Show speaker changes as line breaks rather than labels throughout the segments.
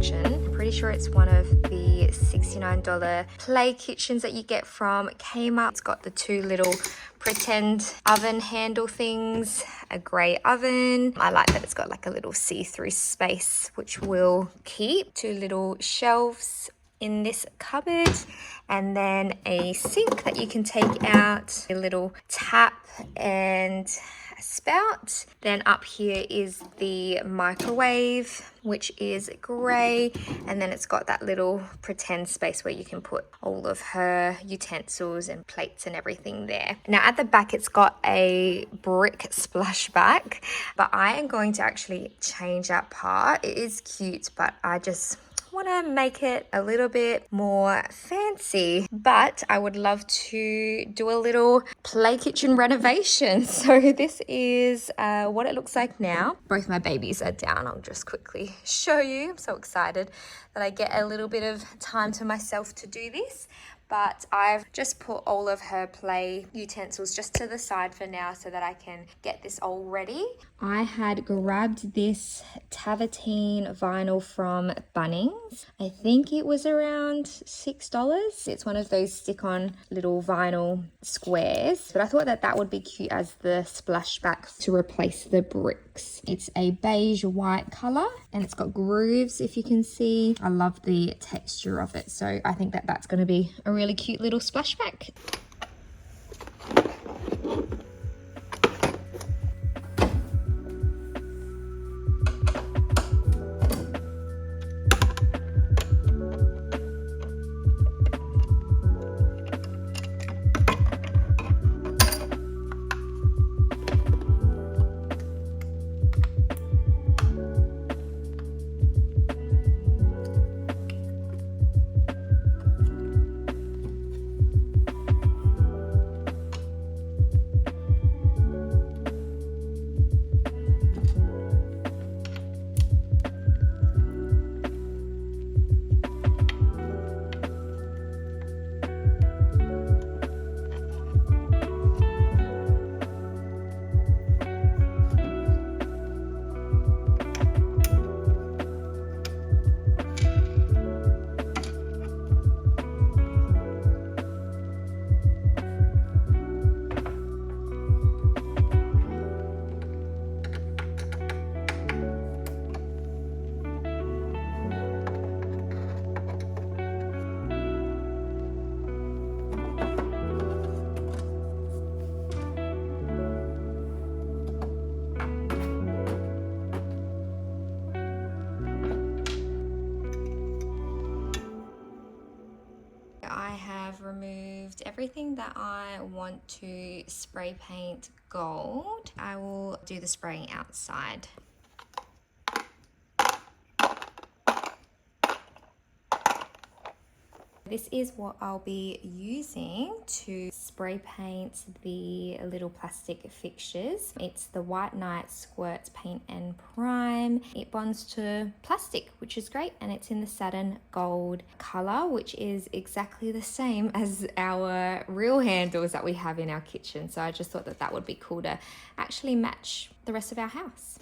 kitchen. Pretty sure it's one of the $69 play kitchens that you get from Kmart. It's got the two little pretend oven handle things, a grey oven. I like that it's got like a little see-through space which will keep. Two little shelves in this cupboard, and then a sink that you can take out, a little tap and a spout. Then up here is the microwave, which is grey, and then it's got that little pretend space where you can put all of her utensils and plates and everything there. Now at the back it's got a brick splashback, but I am going to actually change that part. It is cute, but I just want to make it a little bit more fancy, but I would love to do a little play kitchen renovation. So this is what it looks like now. Both my babies are down. I'll just quickly show you. I'm so excited that I get a little bit of time to myself to do this. But I've just put all of her play utensils just to the side for now so that I can get this all ready. I had grabbed this travertine vinyl from Bunnings. I think it was around $6. It's one of those stick-on little vinyl squares, but I thought that that would be cute as the splashback to replace the bricks. It's a beige white color and it's got grooves, if you can see. I love the texture of it, so I think that that's going to be a really cute little splashback. I have removed everything that I want to spray paint gold. I will do the spraying outside. This is what I'll be using to spray paint the little plastic fixtures. It's the White Knight Squirts Paint and Prime. It bonds to plastic, which is great, and it's in the satin gold color, which is exactly the same as our real handles that we have in our kitchen. So I just thought that that would be cool to actually match the rest of our house.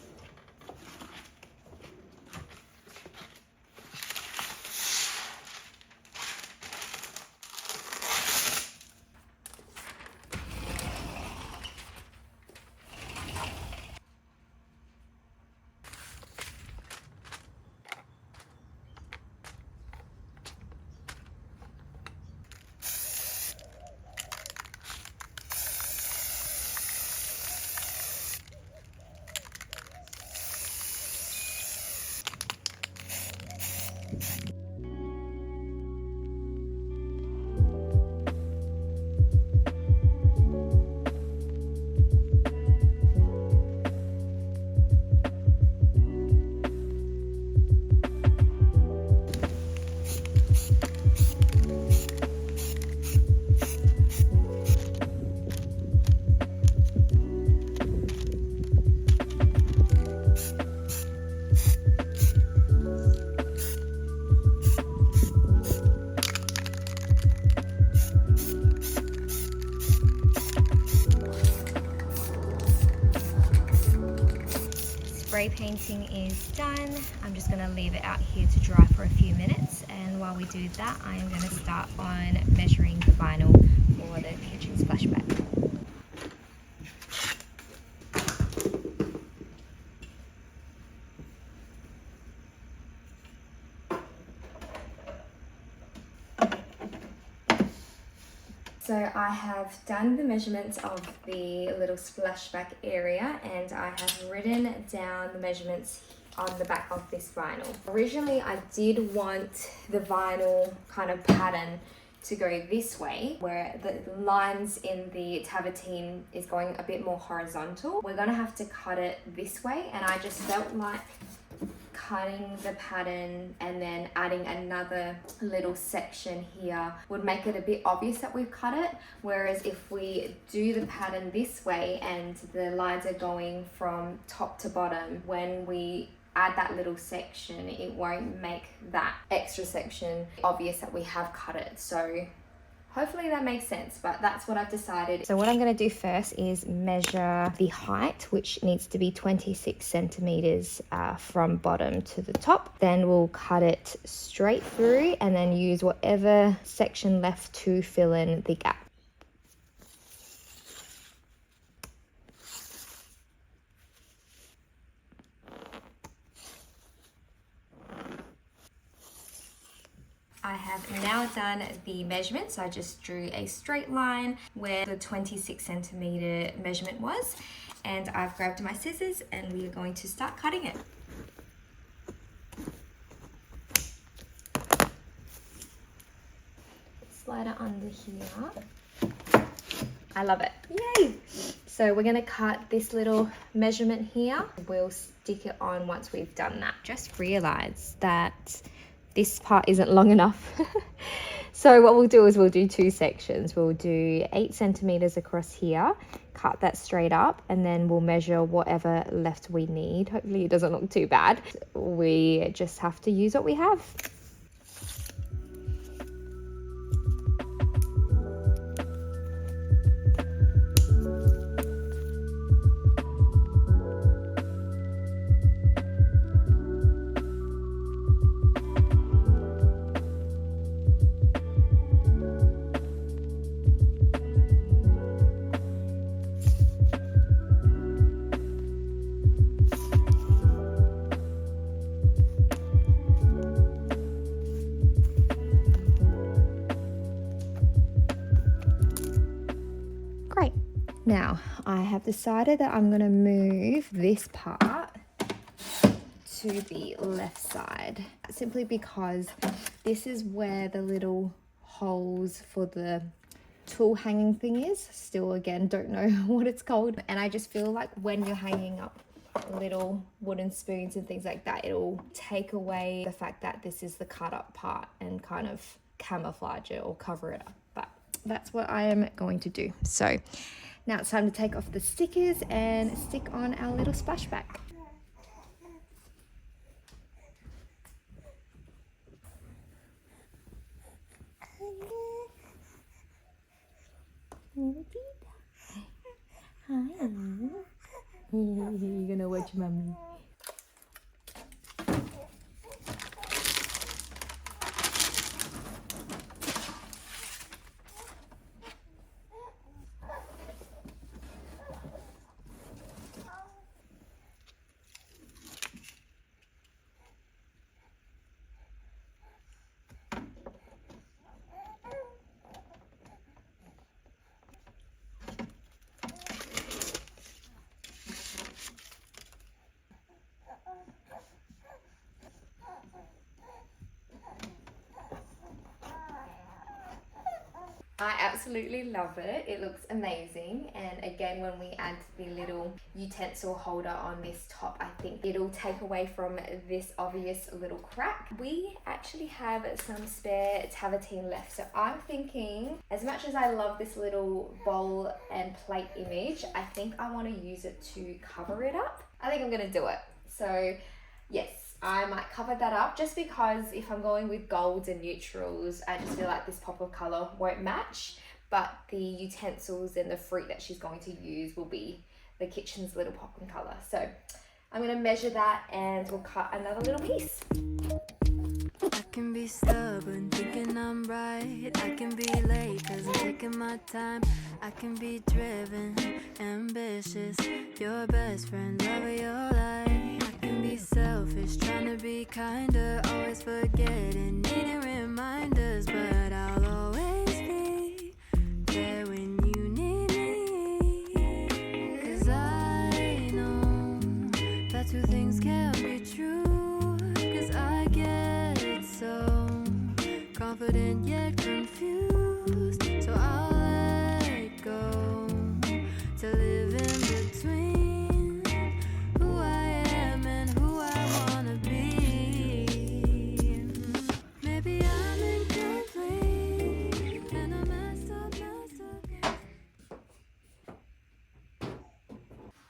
spray painting is done. I'm just going to leave it out here to dry for a few minutes, and while we do that, I am going to start on measuring the vinyl for the kitchen splashback. So I have done the measurements of the little splashback area, and I have written down the measurements on the back of this vinyl. Originally I did want the vinyl kind of pattern to go this way, where the lines in the travertine is going a bit more horizontal. We're gonna have to cut it this way, and I just felt like cutting the pattern and then adding another little section here would make it a bit obvious that we've cut it, whereas if we do the pattern this way and the lines are going from top to bottom, when we add that little section, it won't make that extra section obvious that we have cut it. So hopefully that makes sense, but that's what I've decided. So what I'm going to do first is measure the height, which needs to be 26 centimeters from bottom to the top. Then we'll cut it straight through and then use whatever section left to fill in the gap. I have now done the measurements. I just drew a straight line where the 26 centimeter measurement was, and I've grabbed my scissors and we are going to start cutting it. Slider under here. I love it. Yay! So we're going to cut this little measurement here. We'll stick it on once we've done that. Just realized that this part isn't long enough. So what we'll do is we'll do two sections. We'll do 8 centimeters across here, cut that straight up, and then we'll measure whatever left we need. Hopefully it doesn't look too bad. We just have to use what we have. Great. Now I have decided that I'm going to move this part to the left side, simply because this is where the little holes for the tool hanging thing is. Still, again, don't know what it's called, and I just feel like when you're hanging up little wooden spoons and things like that, it'll take away the fact that this is the cut up part and kind of camouflage it or cover it up. But that's what I am going to do. So now it's time to take off the stickers and stick on our little splashback. Hi. You're gonna watch mommy. I absolutely love it. It looks amazing, and again, when we add the little utensil holder on this top, I think it'll take away from this obvious little crack. We actually have some spare travertine left, so I'm thinking, as much as I love this little bowl and plate image, I think I want to use it to cover it up. I think I'm going to do it. So yes, I might cover that up, just because if I'm going with golds and neutrals, I just feel like this pop of colour won't match, but the utensils and the fruit that she's going to use will be the kitchen's little pop in colour. So I'm gonna measure that and we'll cut another little piece.
I can be stubborn, thinking I'm right. I can be late, cause I'm taking my time. I can be driven, ambitious, your best friend, love of your life. I can be selfish, trying to be kinder, always forgetting, needing reminders. But I'll always be there when you need me. Cause I know that two things can't be true. Cause I get so confident yet confused. So I'll let go to live in between who I am and who I wanna be. Maybe I'm incomplete and I messed up.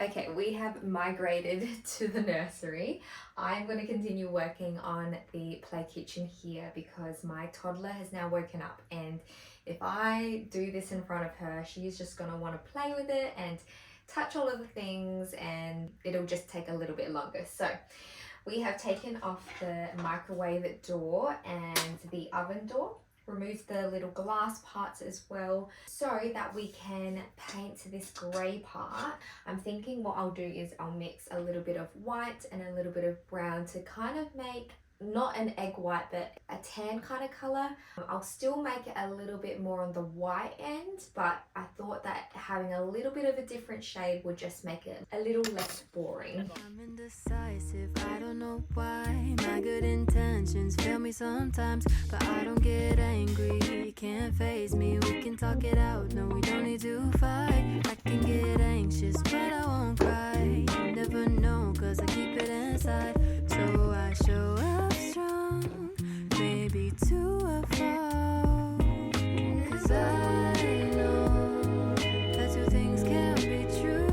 Okay, we have migrated to the nursery. I'm going to continue working on the play kitchen here because my toddler has now woken up, and if I do this in front of her, she's just going to want to play with it and touch all of the things, and it'll just take a little bit longer. So we have taken off the microwave door and the oven door. Remove the little glass parts as well so that we can paint this grey part. I'm thinking what I'll do is I'll mix a little bit of white and a little bit of brown to kind of make not an egg white but a tan kind of color. I'll still make it a little bit more on the white end, but I thought that having a little bit of a different shade would just make it a little less boring.
I'm indecisive, I don't know why. My good intentions fail me sometimes, but I don't get angry, it can't faze me. We can talk it out, no we don't need to fight. I can get anxious, but I won't cry. You never know, cause I keep it inside. So I show up strong, maybe to a fault. Cause I know that two things can't be true.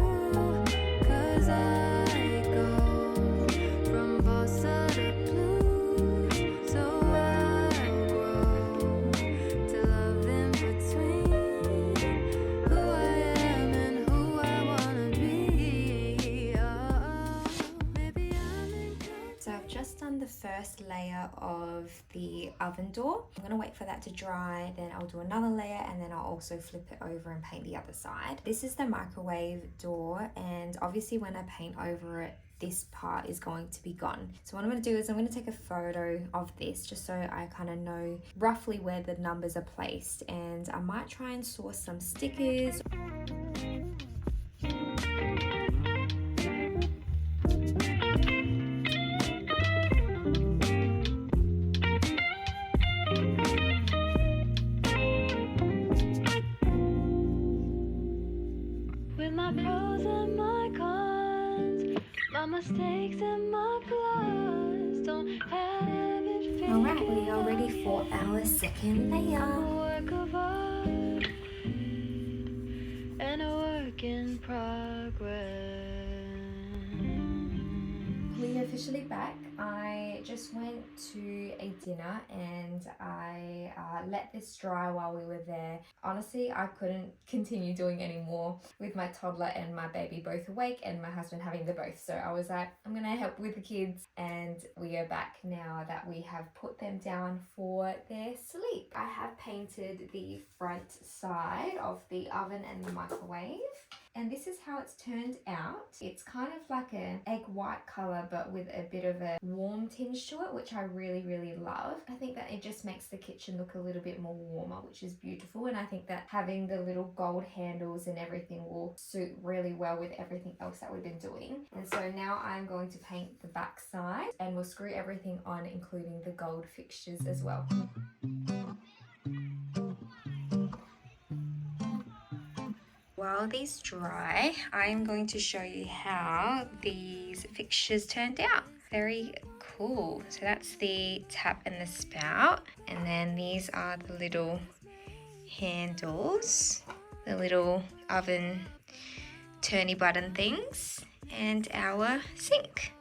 Cause I go from bossa to blues. So I'll grow to love in between who I am and who I wanna be. Oh, maybe I'm incomplete.
So I've just done the first layer of the oven door. I'm gonna wait for that to dry, then I'll do another layer, and then I'll also flip it over and paint the other side. This is the microwave door, and obviously when I paint over it, this part is going to be gone. So what I'm going to do is I'm going to take a photo of this just so I kind of know roughly where the numbers are placed, and I might try and source some stickers.
With my pros and my cons, my mistakes and my flaws, don't have it figured
Alright, we are ready for our second layer.
work of art and a work in progress.
We're officially back. I just went to a dinner and I let this dry while we were there. Honestly, I couldn't continue doing any more with my toddler and my baby both awake and my husband having the both. So I was like, I'm gonna help with the kids, and we are back now that we have put them down for their sleep. I have painted the front side of the oven and the microwave, and this is how it's turned out. It's kind of like an egg white color but with a bit of a warm tinge to it, which I really, really love. I think that it just makes the kitchen look a little bit more warmer, which is beautiful, and I think that having the little gold handles and everything will suit really well with everything else that we've been doing. And so now I'm going to paint the back side, and we'll screw everything on, including the gold fixtures as well. While these dry, I'm going to show you how these fixtures turned out. Very cool. So that's the tap and the spout, and then these are the little handles, the little oven turny button things, and our sink.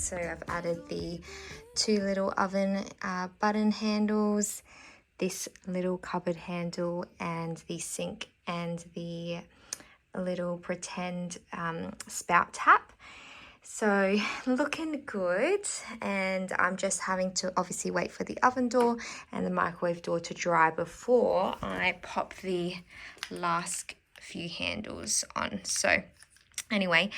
So I've added the 2 little oven button handles, this little cupboard handle, and the sink and the little pretend spout tap. So looking good, and I'm just having to obviously wait for the oven door and the microwave door to dry before I pop the last few handles on. So anyway,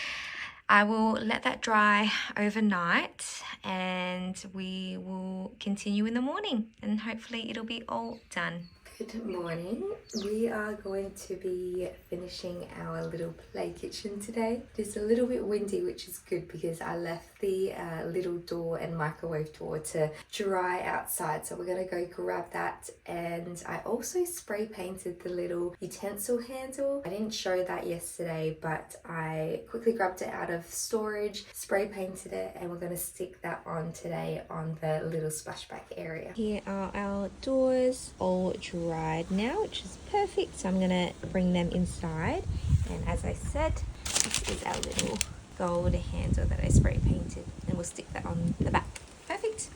I will let that dry overnight and we will continue in the morning and hopefully it'll be all done. Good morning. We are going to be finishing our little play kitchen today. It's a little bit windy, which is good because I left the little door and microwave door to dry outside. So we're going to go grab that. And I also spray painted the little utensil handle. I didn't show that yesterday, but I quickly grabbed it out of storage, spray painted it, and we're going to stick that on today on the little splashback area. Here are our doors all dried now, which is perfect. So I'm gonna bring them inside, and as I said, this is our little gold handle that I spray painted, and we'll stick that on the back. Perfect.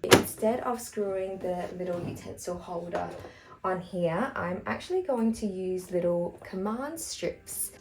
Instead of screwing the little utensil holder on here, I'm actually going to use little command strips.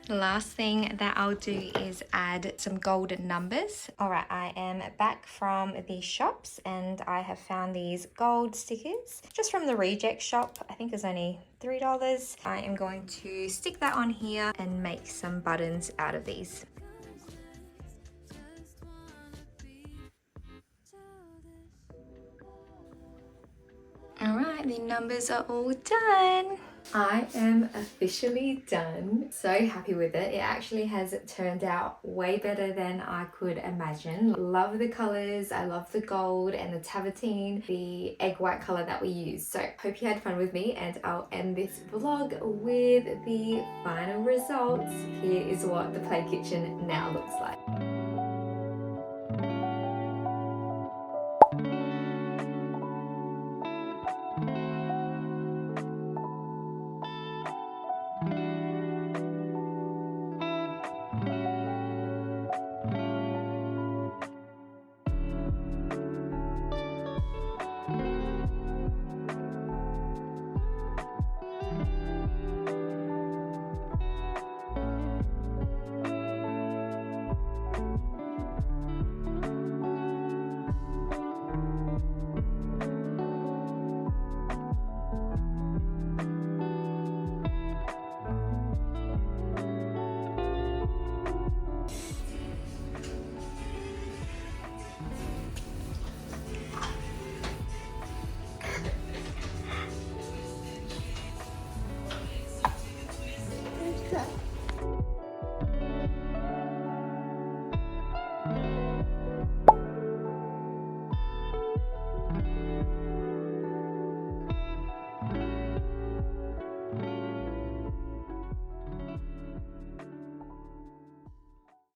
Last thing that I'll do is add some golden numbers. All right, I am back from the shops and I have found these gold stickers just from the reject shop. I think it's only $3. I am going to stick that on here and make some buttons out of these. All right, the numbers are all done. I am officially done. So happy with it. It actually has turned out way better than I could imagine. Love the colors. I love the gold and the travertine, the egg white color that we use. So hope you had fun with me, and I'll end this vlog with the final results. Here is what the play kitchen now looks like.